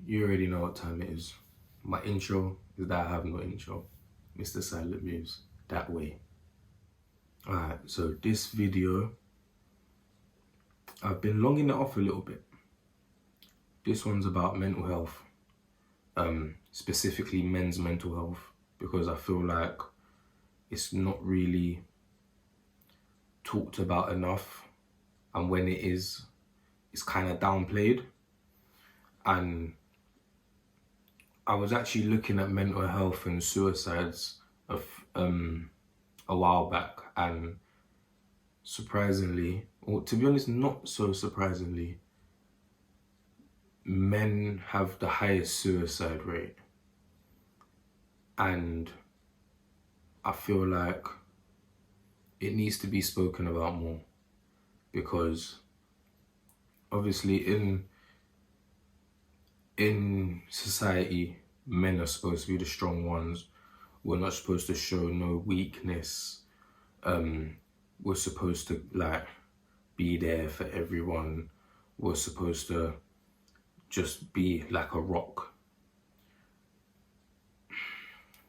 You already know what time it is. My intro is that I have no intro. Mr. Silent Moves that way. Alright, so this video, I've been longing it off a little bit. This one's about mental health, specifically men's mental health, because I feel like it's not really talked about enough, and when it is, it's kind of downplayed. And I was actually looking at mental health and suicides of a while back, and surprisingly, or to be honest, not so surprisingly, men have the highest suicide rate. And I feel like it needs to be spoken about more, because obviously in society, men are supposed to be the strong ones. We're not supposed to show no weakness. We're supposed to like be there for everyone. We're supposed to just be like a rock.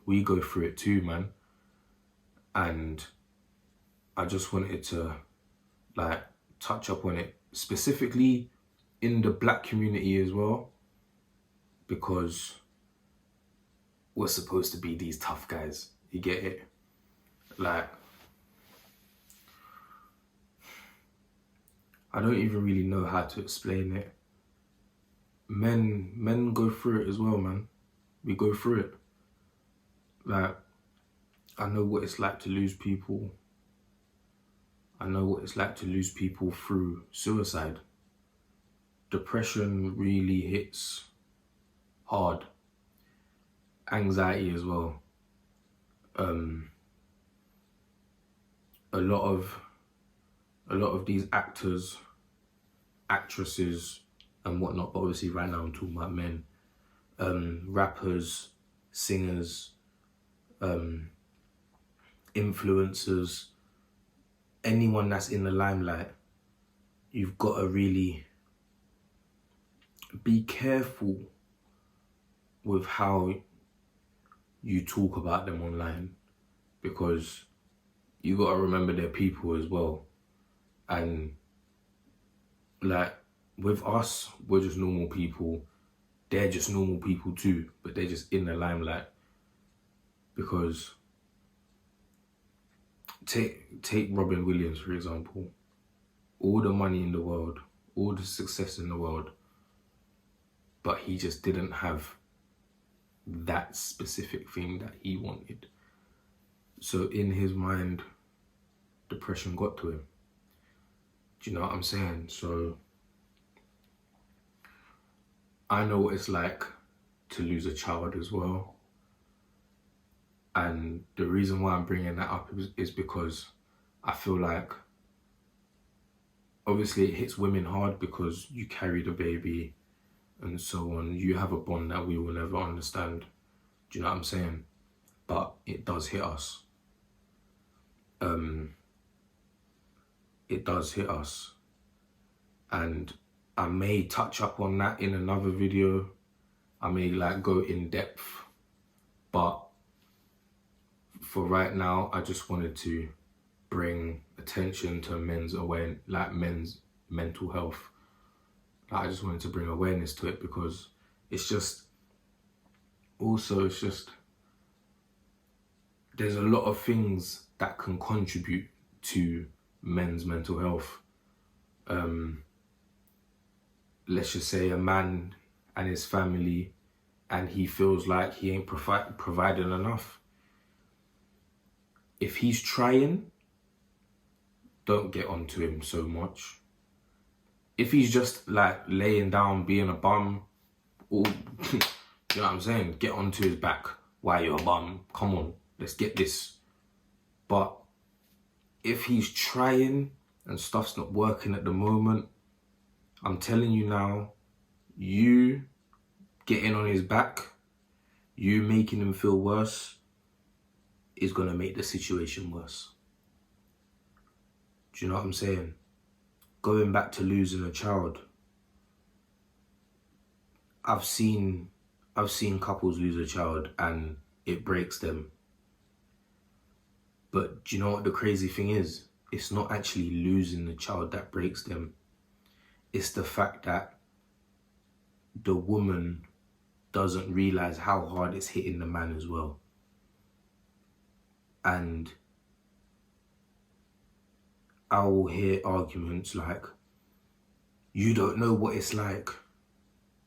We go through it too, man. And I just wanted to like touch up on it, specifically in the black community as well, because we're supposed to be these tough guys. You get it? Like, I don't even really know how to explain it. Men go through it as well, man. We go through it. Like, I know what it's like to lose people. I know what it's like to lose people through suicide. Depression really hits hard. Anxiety as well. A lot of these actors, actresses, and whatnot. But obviously, right now I'm talking about men. Rappers, singers, influencers, anyone that's in the limelight. You've got to really be careful with how you talk about them online, because you got to remember they're people as well. And like with us, we're just normal people. They're just normal people too, but they're just in the limelight. Because take Robin Williams, for example. All the money in the world, all the success in the world, but he just didn't have that specific thing that he wanted. So in his mind, depression got to him. Do you know what I'm saying? So I know what it's like to lose a child as well. And the reason why I'm bringing that up is because I feel like obviously it hits women hard because you carry the baby and so on. You have a bond that we will never understand. Do you know what I'm saying? But it does hit us. It does hit us. And I may touch up on that in another video. I may like go in depth. But for right now, I just wanted to bring attention to men's mental health. Like, I just wanted to bring awareness to it, because it's just there's a lot of things that can contribute to men's mental health. Let's just say a man and his family, and he feels like he ain't providing enough. If he's trying, don't get onto him so much. If he's just like laying down, being a bum, or you know what I'm saying, get onto his back. Why you're a bum? Come on, let's get this. But if he's trying and stuff's not working at the moment, I'm telling you now, you getting on his back, you making him feel worse, is gonna make the situation worse. Do you know what I'm saying? Going back to losing a child, I've seen couples lose a child and it breaks them. But do you know what the crazy thing is? It's not actually losing the child that breaks them. It's the fact that the woman doesn't realize how hard it's hitting the man as well. And I will hear arguments like, you don't know what it's like,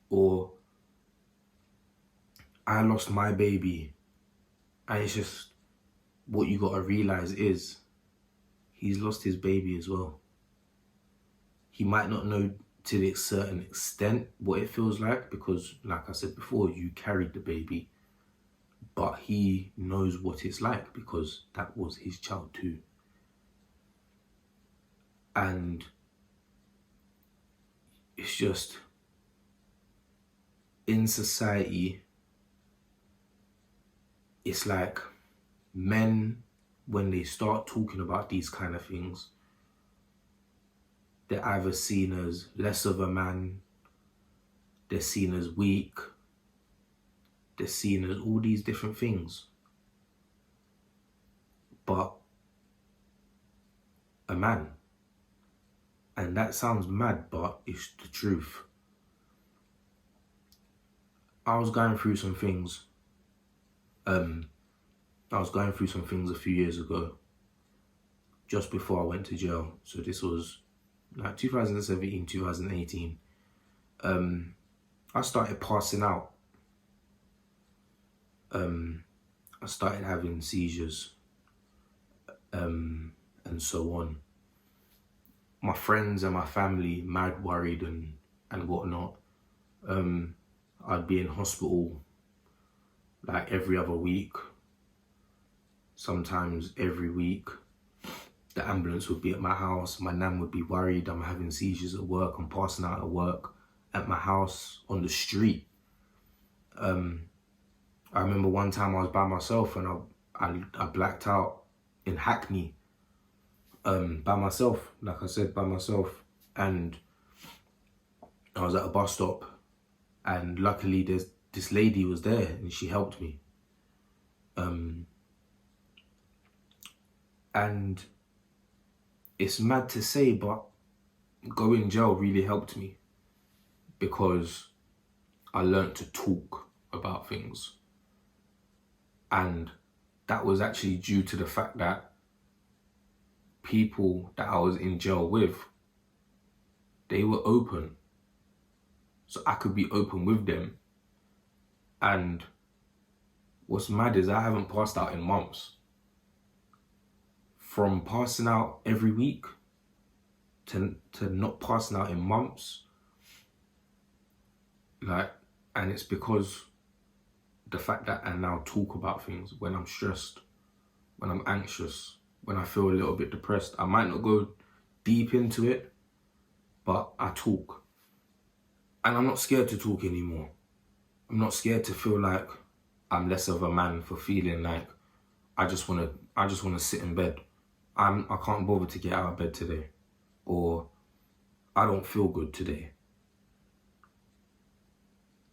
or I lost my baby. And it's just, what you gotta realize is, he's lost his baby as well. He might not know to the certain extent what it feels like, because like I said before, you carried the baby, but he knows what it's like because that was his child too. And it's just, in society, it's like men, when they start talking about these kind of things, they're either seen as less of a man, they're seen as weak, they're seen as all these different things. But a man, and that sounds mad, but it's the truth. I was going through some things. A few years ago, just before I went to jail. So this was like 2017, 2018. I started passing out. I started having seizures, and so on. My friends and my family mad worried and whatnot. I'd be in hospital like every other week, sometimes every week. The ambulance would be at my house. My nan would be worried I'm having seizures at work. I'm passing out at work, at my house, on the street. I remember one time I was by myself and I blacked out in Hackney. By myself, like I said, by myself. And I was at a bus stop, and luckily this lady was there and she helped me. And it's mad to say, but going jail really helped me, because I learned to talk about things. And that was actually due to the fact that people that I was in jail with, they were open. So I could be open with them. And what's mad is I haven't passed out in months. From passing out every week to not passing out in months. And it's because the fact that I now talk about things when I'm stressed, when I'm anxious, when I feel a little bit depressed. I might not go deep into it, but I talk. And I'm not scared to talk anymore. I'm not scared to feel like I'm less of a man for feeling like I just wanna sit in bed. I can't bother to get out of bed today, or I don't feel good today,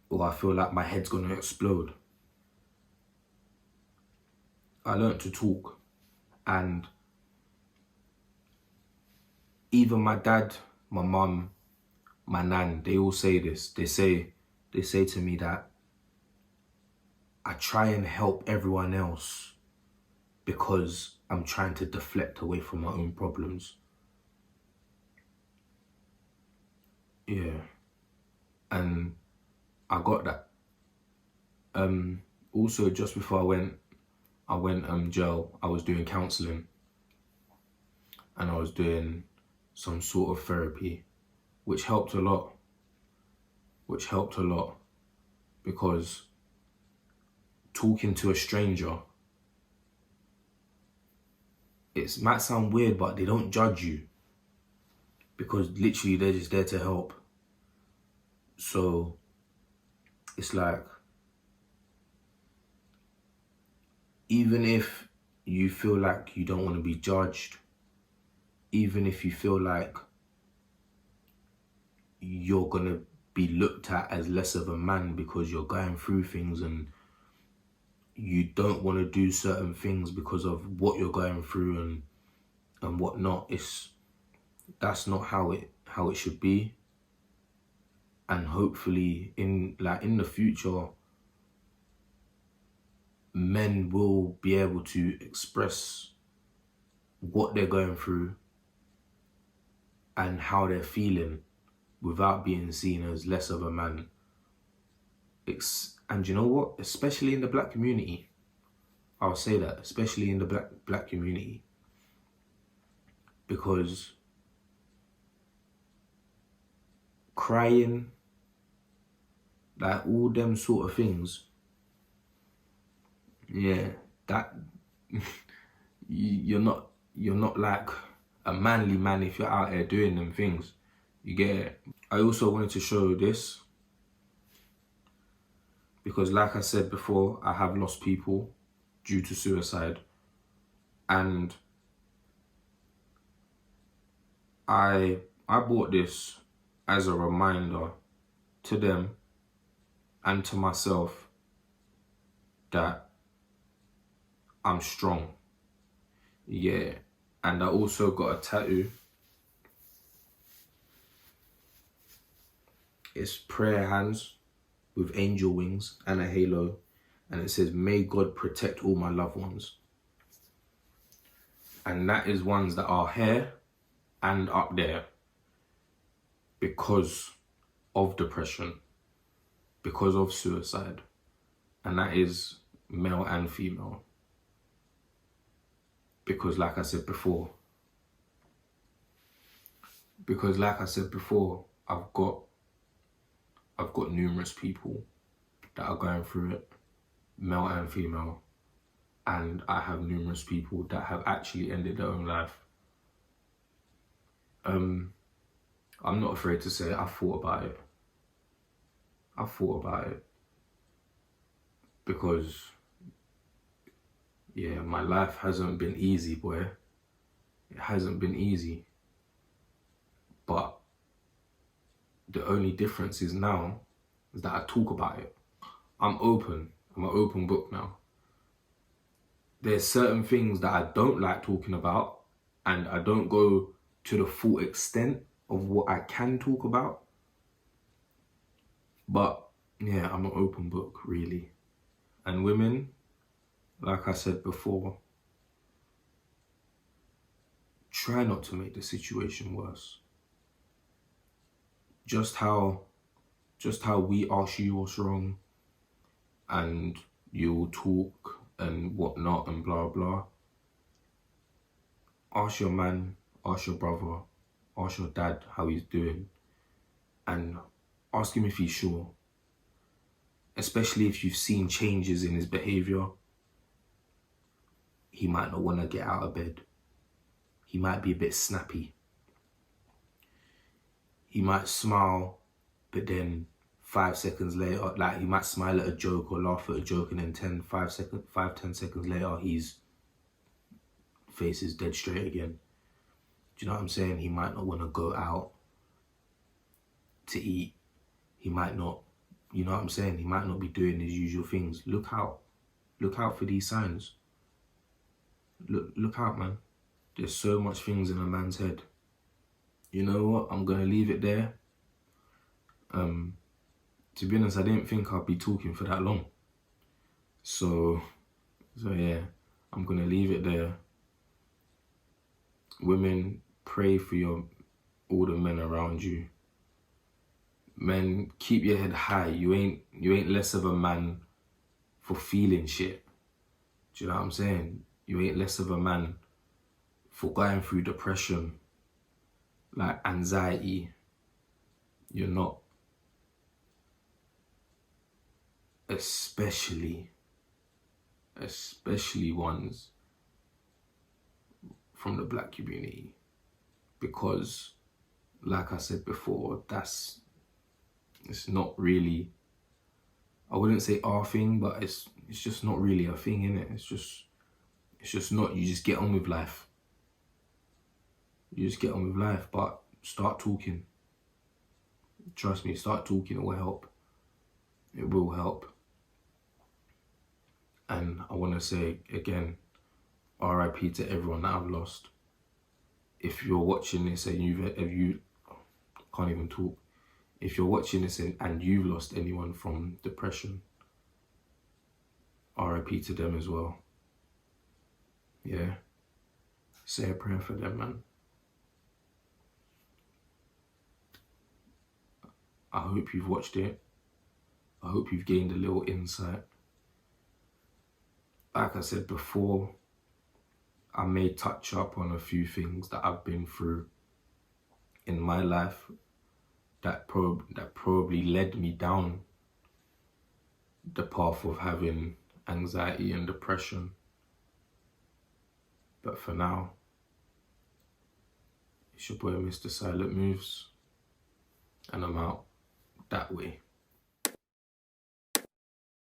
or I feel like my head's gonna explode. I learned to talk, and even my dad, my mum, my nan, they all say this. They say to me that I try and help everyone else because I'm trying to deflect away from my own problems. Yeah. And I got that. Also, just before I went jail, I was doing counselling. And I was doing some sort of therapy, which helped a lot. Because talking to a stranger, it might sound weird, but they don't judge you, because literally they're just there to help. So it's like, even if you feel like you don't want to be judged, even if you feel like you're gonna be looked at as less of a man because you're going through things and you don't want to do certain things because of what you're going through and whatnot. That's not how it should be. And hopefully in the future, men will be able to express what they're going through and how they're feeling without being seen as less of a man. And you know what? Especially in the black community, I'll say that, especially in the black community, because crying, like all them sort of things, yeah, that you're not like a manly man if you're out there doing them things. You get it? I also wanted to show this because, like I said before, I have lost people due to suicide, and I bought this as a reminder to them and to myself that I'm strong. Yeah. And I also got a tattoo. It's prayer hands with angel wings and a halo. And it says, "May God protect all my loved ones." And that is ones that are here and up there because of depression, because of suicide. And that is male and female. Because like I said before, I've got numerous people that are going through it, male and female. And I have numerous people that have actually ended their own life. I'm not afraid to say I thought about it. Because, yeah, my life hasn't been easy, boy. It hasn't been easy. But the only difference is now is that I talk about it. I'm open. I'm an open book now. There's certain things that I don't like talking about, and I don't go to the full extent of what I can talk about. But yeah, I'm an open book, really. And women, like I said before, try not to make the situation worse. Just how we ask you what's wrong and you'll talk and whatnot and blah blah. Ask your man, ask your brother, ask your dad how he's doing, and ask him if he's sure. Especially if you've seen changes in his behaviour. He might not want to get out of bed. He might be a bit snappy. He might smile, but then 5 seconds later, like he might smile at a joke or laugh at a joke, and then 10 seconds later, his face is dead straight again. Do you know what I'm saying? He might not want to go out to eat. He might not, you know what I'm saying? He might not be doing his usual things. Look out. Look out for these signs. Look out, man. There's so much things in a man's head. You know what? I'm going to leave it there. To be honest, I didn't think I'd be talking for that long. So yeah, I'm going to leave it there. Women, pray for all the men around you. Men, keep your head high. You ain't less of a man for feeling shit. Do you know what I'm saying? You ain't less of a man for going through depression, like anxiety. You're not. Especially ones from the black community. Because, like I said before, it's not really, I wouldn't say our thing, but it's just not really a thing, innit? It's just not. You just get on with life. But start talking. Trust me, start talking, it will help. It will help. And I want to say again, RIP to everyone that I've lost. If you're watching this and you can't even talk, if you're watching this and you've lost anyone from depression, RIP to them as well. Yeah. Say a prayer for them, man. I hope you've watched it. I hope you've gained a little insight. Like I said before, I may touch up on a few things that I've been through in my life that probably led me down the path of having anxiety and depression. But for now, it's your boy Mr. Silent Moves, and I'm out that way.